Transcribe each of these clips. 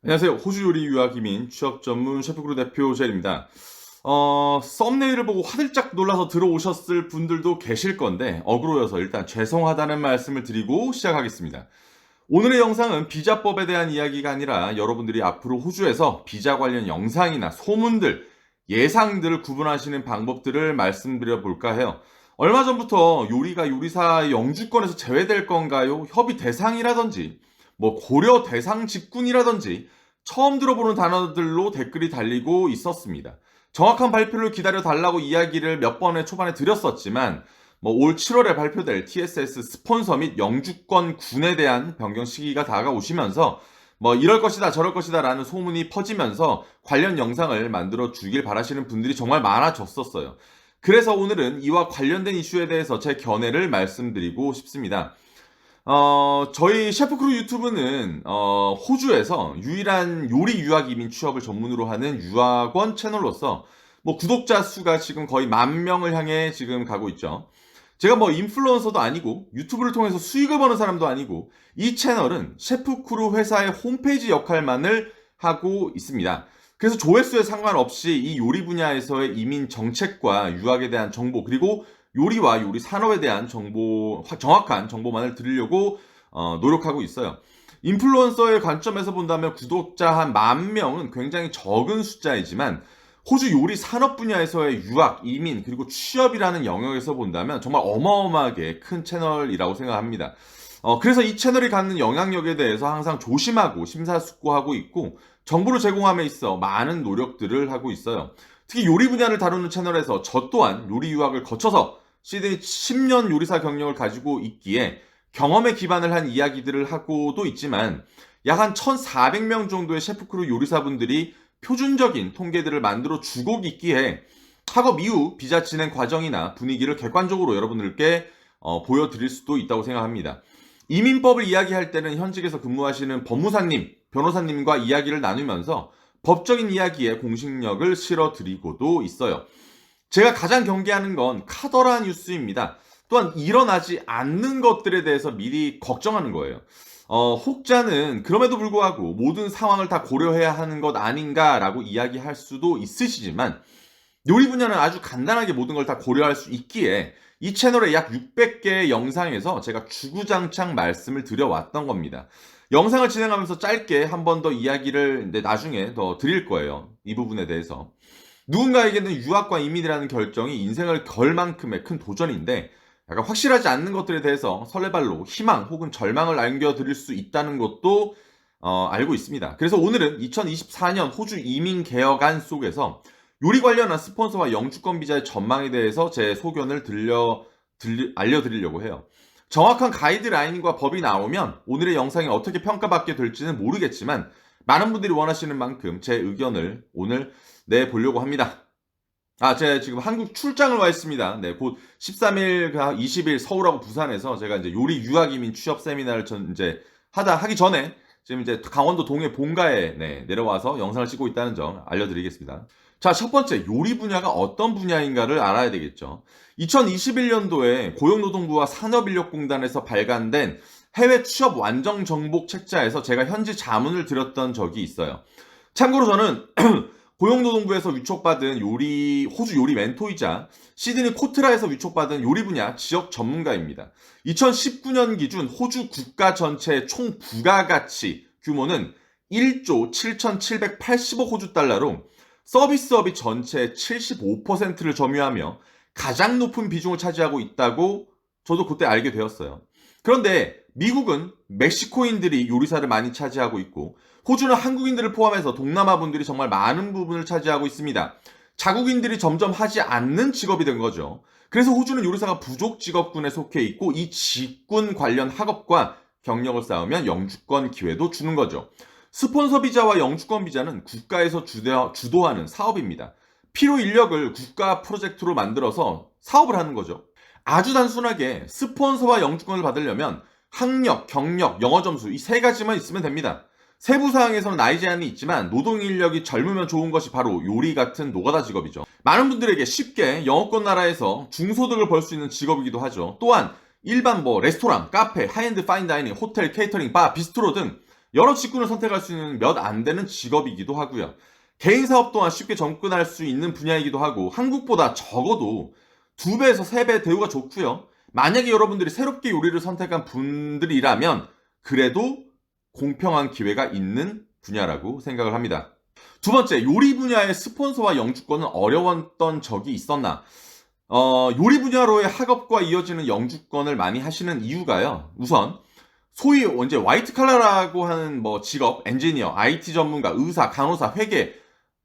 안녕하세요. 호주 요리 유학 이민 취업 전문 셰프그룹 대표 젤입니다. 썸네일을 보고 화들짝 놀라서 들어오셨을 분들도 계실 건데 어그로여서 일단 죄송하다는 말씀을 드리고 시작하겠습니다. 오늘의 영상은 비자법에 대한 이야기가 아니라 여러분들이 앞으로 호주에서 비자 관련 영상이나 소문들, 예상들을 구분하시는 방법들을 말씀드려 볼까 해요. 얼마 전부터 요리가 요리사 영주권에서 제외될 건가요? 협의 대상이라든지 고려 대상 직군이라든지 처음 들어보는 단어들로 댓글이 달리고 있었습니다. 정확한 발표를 기다려 달라고 이야기를 몇 번의 초반에 드렸었지만 올 7월에 발표될 TSS 스폰서 및 영주권 군에 대한 변경 시기가 다가오시면서 이럴 것이다 저럴 것이다 라는 소문이 퍼지면서 관련 영상을 만들어 주길 바라시는 분들이 정말 많아졌었어요. 그래서 오늘은 이와 관련된 이슈에 대해서 제 견해를 말씀드리고 싶습니다. 저희 셰프크루 유튜브는 호주에서 유일한 요리 유학 이민 취업을 전문으로 하는 유학원 채널로서 구독자 수가 지금 거의 10,000명을 향해 지금 가고 있죠. 제가 인플루언서도 아니고 유튜브를 통해서 수익을 버는 사람도 아니고 이 채널은 셰프크루 회사의 홈페이지 역할만을 하고 있습니다. 그래서 조회수에 상관없이 이 요리 분야에서의 이민 정책과 유학에 대한 정보 그리고 요리와 요리 산업에 대한 정보, 정확한 정보만을 드리려고 노력하고 있어요. 인플루언서의 관점에서 본다면 구독자 한 10,000명은 굉장히 적은 숫자이지만 호주 요리 산업 분야에서의 유학, 이민, 그리고 취업이라는 영역에서 본다면 정말 어마어마하게 큰 채널이라고 생각합니다. 그래서 이 채널이 갖는 영향력에 대해서 항상 조심하고 심사숙고하고 있고 정보를 제공함에 있어 많은 노력들을 하고 있어요. 특히 요리 분야를 다루는 채널에서 저 또한 요리 유학을 거쳐서 시드니 10년 요리사 경력을 가지고 있기에 경험에 기반을 한 이야기들을 하고도 있지만 약 한 1,400명 정도의 셰프크루 요리사분들이 표준적인 통계들을 만들어 주고 있기에 학업 이후 비자 진행 과정이나 분위기를 객관적으로 여러분들께 보여드릴 수도 있다고 생각합니다. 이민법을 이야기할 때는 현직에서 근무하시는 법무사님, 변호사님과 이야기를 나누면서 법적인 이야기에 공식력을 실어드리고도 있어요. 제가 가장 경계하는 건 카더라 뉴스입니다. 또한 일어나지 않는 것들에 대해서 미리 걱정하는 거예요. 혹자는 그럼에도 불구하고 모든 상황을 다 고려해야 하는 것 아닌가라고 이야기할 수도 있으시지만 요리 분야는 아주 간단하게 모든 걸 다 고려할 수 있기에 이 채널의 약 600개의 영상에서 제가 주구장창 말씀을 드려왔던 겁니다. 영상을 진행하면서 짧게 한 번 더 이야기를 나중에 더 드릴 거예요. 이 부분에 대해서. 누군가에게는 유학과 이민이라는 결정이 인생을 걸 만큼의 큰 도전인데 약간 확실하지 않는 것들에 대해서 설레발로 희망 혹은 절망을 안겨드릴 수 있다는 것도 알고 있습니다. 그래서 오늘은 2024년 호주 이민 개혁안 속에서 요리 관련한 스폰서와 영주권 비자의 전망에 대해서 제 소견을 알려드리려고 해요. 정확한 가이드라인과 법이 나오면 오늘의 영상이 어떻게 평가받게 될지는 모르겠지만 많은 분들이 원하시는 만큼 제 의견을 오늘 내보려고 합니다. 제가 지금 한국 출장을 와 있습니다. 네, 곧 13일, 20일 서울하고 부산에서 제가 이제 요리 유학 이민 취업 세미나를 하기 전에 지금 이제 강원도 동해 본가에 내려와서 영상을 찍고 있다는 점 알려드리겠습니다. 자, 첫 번째, 요리 분야가 어떤 분야인가를 알아야 되겠죠. 2021년도에 고용노동부와 산업인력공단에서 발간된 해외 취업 완전 정복 책자에서 제가 현지 자문을 드렸던 적이 있어요. 참고로 저는 고용노동부에서 위촉받은 호주 요리 멘토이자 시드니 코트라에서 위촉받은 요리 분야 지역 전문가입니다. 2019년 기준 호주 국가 전체의 총 부가가치 규모는 1조 7,780억 호주 달러로 서비스업이 전체의 75%를 점유하며 가장 높은 비중을 차지하고 있다고 저도 그때 알게 되었어요. 그런데 미국은 멕시코인들이 요리사를 많이 차지하고 있고 호주는 한국인들을 포함해서 동남아 분들이 정말 많은 부분을 차지하고 있습니다. 자국인들이 점점 하지 않는 직업이 된 거죠. 그래서 호주는 요리사가 부족 직업군에 속해 있고 이 직군 관련 학업과 경력을 쌓으면 영주권 기회도 주는 거죠. 스폰서 비자와 영주권 비자는 국가에서 주도하는 사업입니다. 필요 인력을 국가 프로젝트로 만들어서 사업을 하는 거죠. 아주 단순하게 스폰서와 영주권을 받으려면 학력, 경력, 영어 점수 이 세 가지만 있으면 됩니다. 세부 사항에서는 나이 제한이 있지만 노동 인력이 젊으면 좋은 것이 바로 요리 같은 노가다 직업이죠. 많은 분들에게 쉽게 영어권 나라에서 중소득을 벌 수 있는 직업이기도 하죠. 또한 일반 레스토랑, 카페, 하이엔드 파인다이닝, 호텔, 케이터링, 바, 비스트로 등 여러 직군을 선택할 수 있는 몇 안 되는 직업이기도 하고요. 개인 사업 또한 쉽게 접근할 수 있는 분야이기도 하고 한국보다 적어도 2배에서 3배 대우가 좋고요. 만약에 여러분들이 새롭게 요리를 선택한 분들이라면 그래도 공평한 기회가 있는 분야라고 생각을 합니다. 두 번째, 요리 분야의 스폰서와 영주권은 어려웠던 적이 있었나? 요리 분야로의 학업과 이어지는 영주권을 많이 하시는 이유가요. 우선 소위 이제 화이트 칼라라고 하는 뭐 직업, 엔지니어, IT 전문가, 의사, 간호사, 회계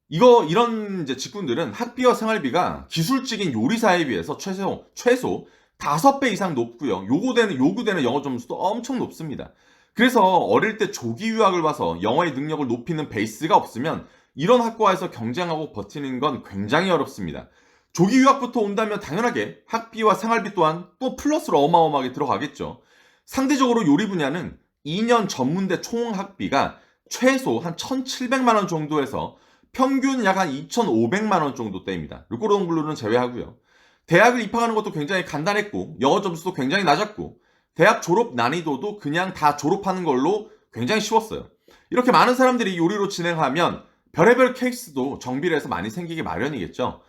이런 이제 직군들은 학비와 생활비가 기술직인 요리사에 비해서 최소 5배 이상 높고요. 요구되는 영어 점수도 엄청 높습니다. 그래서 어릴 때 조기 유학을 와서 영어의 능력을 높이는 베이스가 없으면 이런 학과에서 경쟁하고 버티는 건 굉장히 어렵습니다. 조기 유학부터 온다면 당연하게 학비와 생활비 또한 또 플러스로 어마어마하게 들어가겠죠. 상대적으로 요리 분야는 2년 전문대 총 학비가 최소 한 1,700만 원 정도에서 평균 약 한 2,500만 원 정도대입니다. 르꼬롱블루는 제외하고요. 대학을 입학하는 것도 굉장히 간단했고 영어 점수도 굉장히 낮았고 대학 졸업 난이도도 그냥 다 졸업하는 걸로 굉장히 쉬웠어요. 이렇게 많은 사람들이 요리로 진행하면 별의별 케이스도 정비를 해서 많이 생기기 마련이겠죠.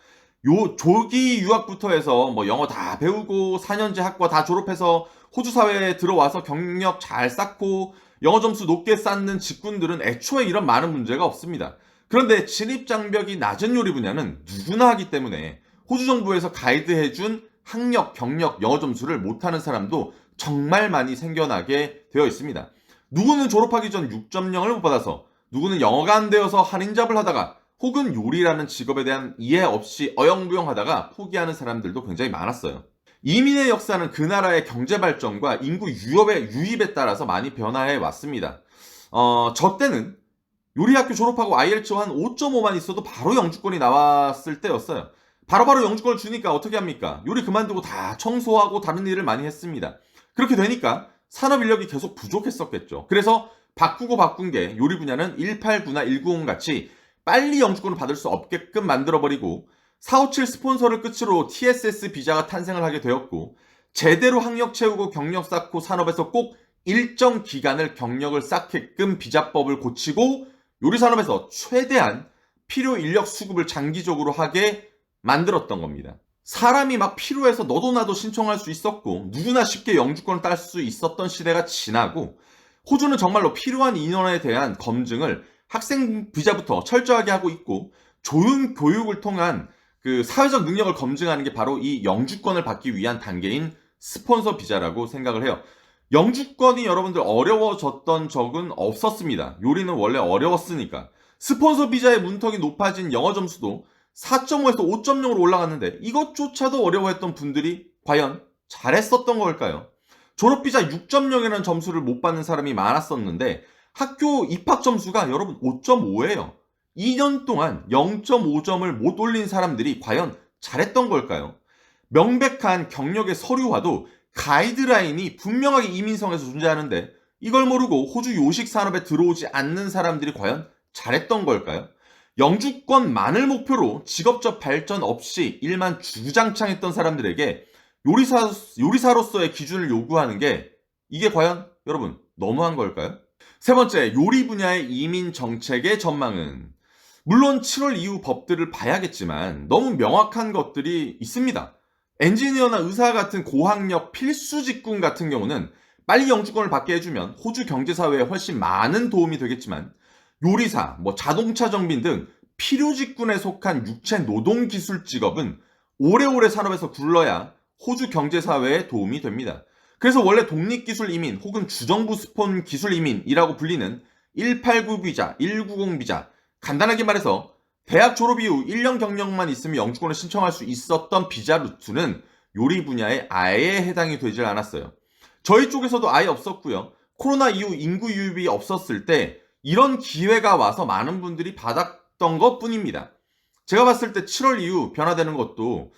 요 조기 유학부터 해서 뭐 영어 다 배우고 4년제 학과 다 졸업해서 호주 사회에 들어와서 경력 잘 쌓고 영어 점수 높게 쌓는 직군들은 애초에 이런 많은 문제가 없습니다. 그런데 진입 장벽이 낮은 요리 분야는 누구나 하기 때문에 호주 정부에서 가이드해준 학력, 경력, 영어 점수를 못하는 사람도 정말 많이 생겨나게 되어 있습니다. 누구는 졸업하기 전 6.0을 못 받아서, 누구는 영어가 안 되어서 한인잡을 하다가, 혹은 요리라는 직업에 대한 이해 없이 어영부영 하다가 포기하는 사람들도 굉장히 많았어요. 이민의 역사는 그 나라의 경제 발전과 인구 유입에 따라서 많이 변화해 왔습니다. 저 때는 요리학교 졸업하고 IELTS 한 5.5만 있어도 바로 영주권이 나왔을 때였어요. 바로바로 영주권을 주니까 어떻게 합니까? 요리 그만두고 다 청소하고 다른 일을 많이 했습니다. 그렇게 되니까 산업 인력이 계속 부족했었겠죠. 그래서 바꾼 게 요리 분야는 189나 190 같이 빨리 영주권을 받을 수 없게끔 만들어버리고 457 스폰서를 끝으로 TSS 비자가 탄생을 하게 되었고 제대로 학력 채우고 경력 쌓고 산업에서 꼭 일정 기간을 경력을 쌓게끔 비자법을 고치고 요리 산업에서 최대한 필요 인력 수급을 장기적으로 하게 만들었던 겁니다. 사람이 막 필요해서 너도 나도 신청할 수 있었고 누구나 쉽게 영주권을 딸 수 있었던 시대가 지나고 호주는 정말로 필요한 인원에 대한 검증을 학생 비자부터 철저하게 하고 있고 좋은 교육을 통한 그 사회적 능력을 검증하는 게 바로 이 영주권을 받기 위한 단계인 스폰서 비자라고 생각을 해요. 영주권이 여러분들 어려워졌던 적은 없었습니다. 요리는 원래 어려웠으니까. 스폰서 비자의 문턱이 높아진 영어 점수도 4.5에서 5.0으로 올라갔는데 이것조차도 어려워했던 분들이 과연 잘했었던 걸까요? 졸업비자 6.0이라는 점수를 못 받는 사람이 많았었는데 학교 입학 점수가 여러분 5.5예요. 2년 동안 0.5점을 못 올린 사람들이 과연 잘했던 걸까요? 명백한 경력의 서류화도 가이드라인이 분명하게 이민성에서 존재하는데 이걸 모르고 호주 요식 산업에 들어오지 않는 사람들이 과연 잘했던 걸까요? 영주권만을 목표로 직업적 발전 없이 일만 주구장창 사람들에게 요리사로서의 기준을 요구하는 게 이게 과연 여러분 너무한 걸까요? 세 번째, 요리 분야의 이민 정책의 전망은 물론 7월 이후 법들을 봐야겠지만 너무 명확한 것들이 있습니다. 엔지니어나 의사 같은 고학력 필수 직군 같은 경우는 빨리 영주권을 받게 해주면 호주 경제사회에 훨씬 많은 도움이 되겠지만 요리사, 자동차 정빈 등 필요 직군에 속한 육체 노동 기술 직업은 오래오래 산업에서 굴러야 호주 경제사회에 도움이 됩니다. 그래서 원래 독립기술 이민 혹은 주정부 스폰 기술 이민이라고 불리는 189 비자, 190 비자, 간단하게 말해서 대학 졸업 이후 1년 경력만 있으면 영주권을 신청할 수 있었던 비자 루트는 요리 분야에 아예 해당이 되질 않았어요. 저희 쪽에서도 아예 없었고요. 코로나 이후 인구 유입이 없었을 때 이런 기회가 와서 많은 분들이 받았던 것 뿐입니다. 제가 봤을 때 7월 이후 변화되는 것도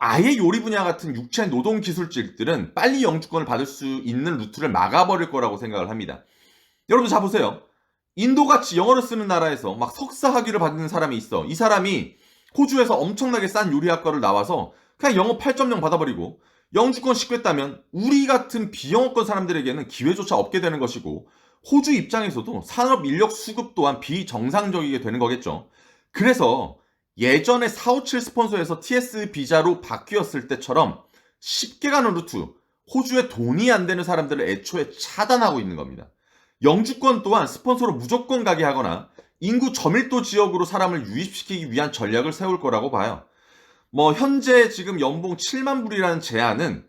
아예 요리 분야 같은 육체 노동 기술직들은 빨리 영주권을 받을 수 있는 루트를 막아버릴 거라고 생각을 합니다. 여러분 자 보세요. 인도같이 영어를 쓰는 나라에서 막 석사 학위를 받는 사람이 있어. 이 사람이 호주에서 엄청나게 싼 요리학과를 나와서 그냥 영어 8.0 받아버리고 영주권 싣겠다면 우리 같은 비영어권 사람들에게는 기회조차 없게 되는 것이고 호주 입장에서도 산업 인력 수급 또한 비정상적이게 되는 거겠죠. 그래서 예전에 457 스폰서에서 TS 비자로 바뀌었을 때처럼 쉽게 가는 루트, 호주에 돈이 안 되는 사람들을 애초에 차단하고 있는 겁니다. 영주권 또한 스폰서로 무조건 가게 하거나 인구 저밀도 지역으로 사람을 유입시키기 위한 전략을 세울 거라고 봐요. 현재 지금 연봉 7만 불이라는 제한은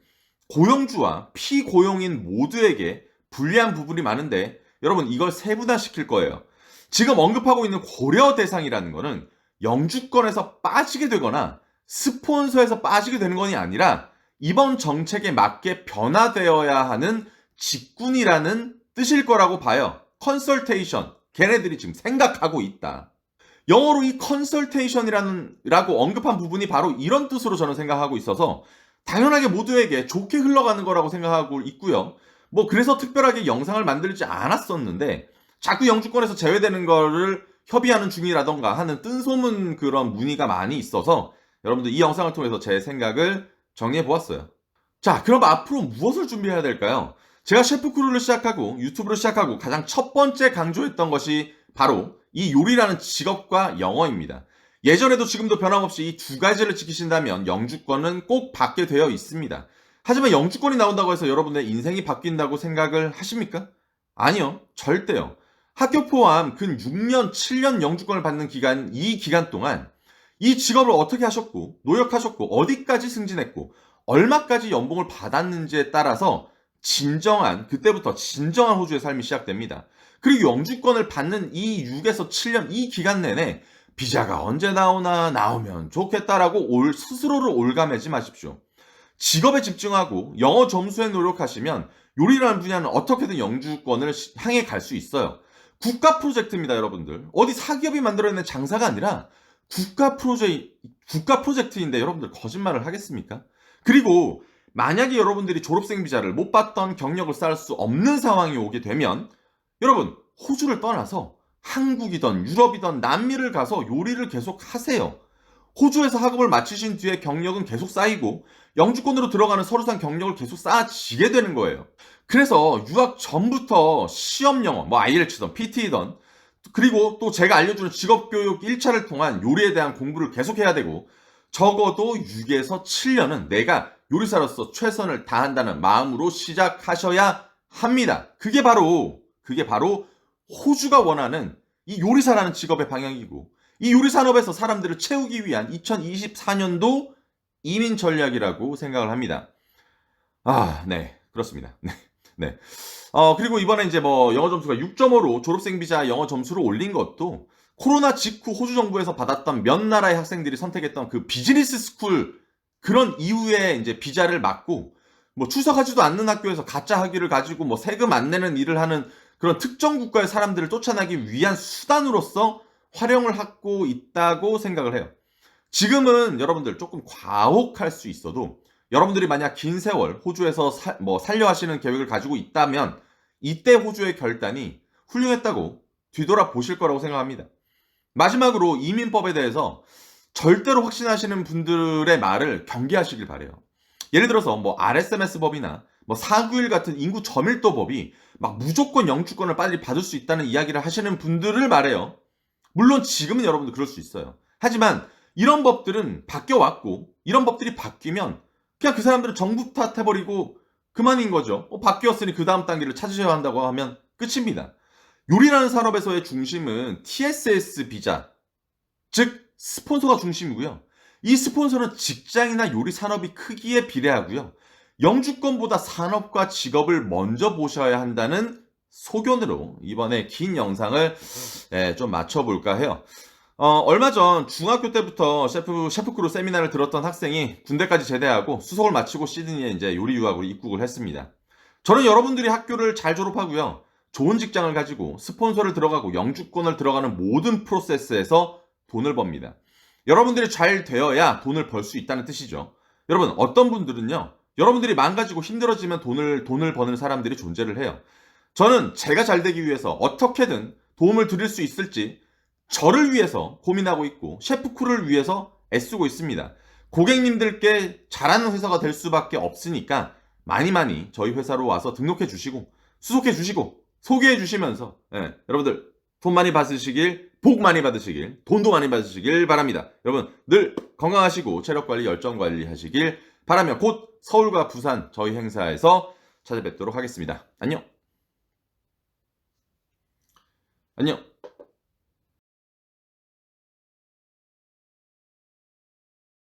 고용주와 피고용인 모두에게 불리한 부분이 많은데 여러분 이걸 세분화시킬 거예요. 지금 언급하고 있는 고려 대상이라는 거는 영주권에서 빠지게 되거나 스폰서에서 빠지게 되는 것이 아니라 이번 정책에 맞게 변화되어야 하는 직군이라는 뜻일 거라고 봐요. 컨설테이션. 걔네들이 지금 생각하고 있다. 영어로 이 컨설테이션이라고 언급한 부분이 바로 이런 뜻으로 저는 생각하고 있어서 당연하게 모두에게 좋게 흘러가는 거라고 생각하고 있고요. 그래서 특별하게 영상을 만들지 않았었는데 자꾸 영주권에서 제외되는 거를 협의하는 중이라던가 하는 뜬소문 그런 문의가 많이 있어서 여러분들 이 영상을 통해서 제 생각을 정리해 보았어요. 자, 그럼 앞으로 무엇을 준비해야 될까요? 제가 셰프크루를 시작하고 유튜브를 시작하고 가장 첫 번째 강조했던 것이 바로 이 요리라는 직업과 영어입니다. 예전에도 지금도 변함없이 이 두 가지를 지키신다면 영주권은 꼭 받게 되어 있습니다. 하지만 영주권이 나온다고 해서 여러분의 인생이 바뀐다고 생각을 하십니까? 아니요. 절대요. 학교 포함 근 6년, 7년 영주권을 받는 이 기간 동안 이 직업을 어떻게 하셨고, 노력하셨고, 어디까지 승진했고, 얼마까지 연봉을 받았는지에 따라서 그때부터 진정한 호주의 삶이 시작됩니다. 그리고 영주권을 받는 이 6에서 7년 이 기간 내내 비자가 언제 나오면 좋겠다라고 스스로를 올가매지 마십시오. 직업에 집중하고 영어 점수에 노력하시면 요리라는 분야는 어떻게든 영주권을 향해 갈 수 있어요. 국가 프로젝트입니다, 여러분들. 어디 사기업이 만들어내는 장사가 아니라 국가 프로젝트인데 여러분들 거짓말을 하겠습니까? 그리고 만약에 여러분들이 졸업생 비자를 못 받던 경력을 쌓을 수 없는 상황이 오게 되면 여러분 호주를 떠나서 한국이든 유럽이든 남미를 가서 요리를 계속 하세요. 호주에서 학업을 마치신 뒤에 경력은 계속 쌓이고 영주권으로 들어가는 서류상 경력을 계속 쌓아지게 되는 거예요. 그래서 유학 전부터 시험 영어, IELTS든 PT든 그리고 또 제가 알려주는 직업교육 1차를 통한 요리에 대한 공부를 계속해야 되고 적어도 6에서 7년은 내가 요리사로서 최선을 다한다는 마음으로 시작하셔야 합니다. 그게 바로 호주가 원하는 이 요리사라는 직업의 방향이고 이 요리 산업에서 사람들을 채우기 위한 2024년도 이민 전략이라고 생각을 합니다. 네. 그렇습니다. 네. 그리고 이번에 이제 영어 점수가 6.5로 졸업생 비자 영어 점수를 올린 것도 코로나 직후 호주 정부에서 받았던 몇 나라의 학생들이 선택했던 그 비즈니스 스쿨 그런 이후에 이제 비자를 막고 출석하지도 않는 학교에서 가짜 학위를 가지고 세금 안 내는 일을 하는 그런 특정 국가의 사람들을 쫓아내기 위한 수단으로서 활용을 하고 있다고 생각을 해요. 지금은 여러분들 조금 과혹할 수 있어도 여러분들이 만약 긴 세월 호주에서 살려 하시는 계획을 가지고 있다면 이때 호주의 결단이 훌륭했다고 뒤돌아 보실 거라고 생각합니다. 마지막으로 이민법에 대해서 절대로 확신하시는 분들의 말을 경계하시길 바래요. 예를 들어서 RSMS 법이나 491 같은 인구 저밀도 법이 무조건 영주권을 빨리 받을 수 있다는 이야기를 하시는 분들을 말해요. 물론 지금은 여러분들 그럴 수 있어요. 하지만 이런 법들은 바뀌어왔고 이런 법들이 바뀌면 그냥 그 사람들은 정부 탓해버리고 그만인 거죠. 바뀌었으니 그 다음 단계를 찾으셔야 한다고 하면 끝입니다. 요리라는 산업에서의 중심은 TSS 비자, 즉 스폰서가 중심이고요. 이 스폰서는 직장이나 요리 산업이 크기에 비례하고요. 영주권보다 산업과 직업을 먼저 보셔야 한다는 소견으로 이번에 긴 영상을 좀 맞춰볼까 해요. 얼마 전 중학교 때부터 셰프크루 세미나를 들었던 학생이 군대까지 제대하고 수속을 마치고 시드니에 이제 요리 유학으로 입국을 했습니다. 저는 여러분들이 학교를 잘 졸업하고요. 좋은 직장을 가지고 스폰서를 들어가고 영주권을 들어가는 모든 프로세스에서 돈을 법니다. 여러분들이 잘 되어야 돈을 벌 수 있다는 뜻이죠. 여러분 어떤 분들은요. 여러분들이 망가지고 힘들어지면 돈을 버는 사람들이 존재를 해요. 저는 제가 잘 되기 위해서 어떻게든 도움을 드릴 수 있을지 저를 위해서 고민하고 있고 셰프크루를 위해서 애쓰고 있습니다. 고객님들께 잘하는 회사가 될 수밖에 없으니까 많이 저희 회사로 와서 등록해 주시고 수속해 주시고 소개해 주시면서 여러분들 돈 많이 받으시길, 복 많이 받으시길, 돈도 많이 받으시길 바랍니다. 여러분 늘 건강하시고 체력 관리, 열정 관리 하시길 바라며 곧 서울과 부산 저희 행사에서 찾아뵙도록 하겠습니다. 안녕. 안녕.